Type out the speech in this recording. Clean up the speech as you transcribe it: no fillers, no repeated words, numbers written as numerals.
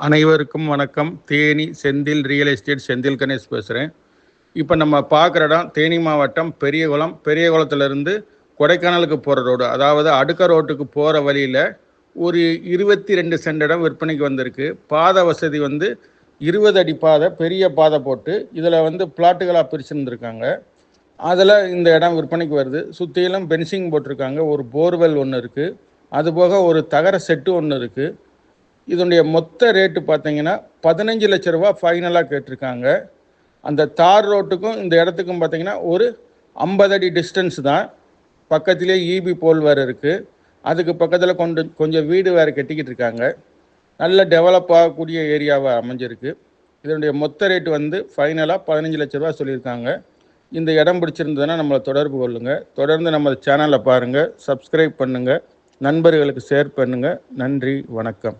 அனைவருக்கும் வணக்கம். Theni Senthil real estate Senthil Ganesh பேசுகிறேன். இப்போ நம்ம பார்க்குற இடம் தேனி மாவட்டம் பெரியகுளம். பெரியகுளத்துலேருந்து கொடைக்கானலுக்கு போகிற ரோடு, அதாவது அடுக்க ரோட்டுக்கு போகிற வழியில் ஒரு 22 சென்ட் இடம் விற்பனைக்கு வந்திருக்கு. பாதை வசதி 20 அடி பாதை, பெரிய பாதை போட்டு இதில் பிளாட்டுகளாக பிரிச்சுருந்துருக்காங்க. அதில் இந்த இடம் விற்பனைக்கு வருது. சுற்றிலும் பென்சிங் போட்டிருக்காங்க. ஒரு போர்வெல் ஒன்று இருக்குது. அதுபோக ஒரு தகர செட்டு ஒன்று இருக்குது. இதனுடைய மொத்த ரேட்டு பார்த்தீங்கன்னா 15 லட்ச ரூபா ஃபைனலாக கேட்டிருக்காங்க. அந்த தார் ரோட்டுக்கும் இந்த இடத்துக்கும் பார்த்தீங்கன்னா ஒரு 50 அடி டிஸ்டன்ஸ் தான். பக்கத்திலே ஈபி போல் வேறு இருக்குது. அதுக்கு பக்கத்தில் கொஞ்சம் வீடு வேறு கட்டிக்கிட்டு இருக்காங்க. நல்ல டெவலப் ஆகக்கூடிய ஏரியாவாக அமைஞ்சிருக்கு. இதனுடைய மொத்த ரேட்டு ஃபைனலாக 15 லட்ச ரூபா சொல்லியிருக்காங்க. இந்த இடம் பிடிச்சிருந்ததுன்னா நம்மளை தொடர்பு கொள்ளுங்கள். தொடர்ந்து நம்ம சேனலை பாருங்கள், சப்ஸ்கிரைப் பண்ணுங்கள், நண்பர்களுக்கு ஷேர் பண்ணுங்கள். நன்றி, வணக்கம்.